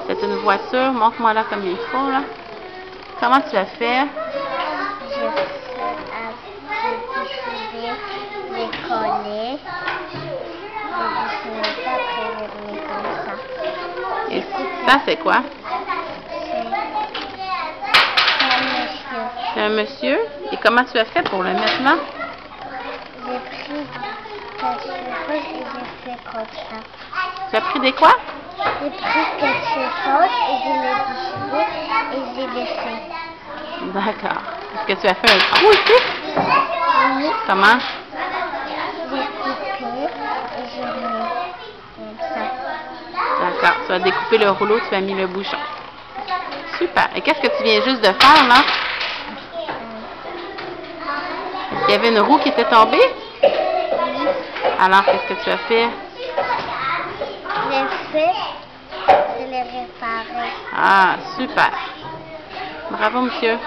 C'est une voiture. Montre-moi là comme il faut, là. Comment tu as fait? J'ai dessiné les collets. J'ai dessiné ça, après j'ai mis comme ça. Et ça, c'est quoi? C'est un monsieur. C'est un monsieur. Et comment tu as fait pour le mettre là? J'ai pris quelque chose et j'ai fait comme ça. Tu as pris des quoi? J'ai pris quelque chose et je l'ai dessiné et j'ai laissé. D'accord. Est-ce que tu as fait un trou ici? Oui. Comment? J'ai coupé et j'ai mis comme ça. D'accord. Tu as découpé le rouleau, tu as mis le bouchon. Super. Et qu'est-ce que tu viens juste de faire, là? Il y avait une roue qui était tombée? Oui. Alors, qu'est-ce que tu as fait? Je l'ai réparé. Ah, super. Bravo, monsieur.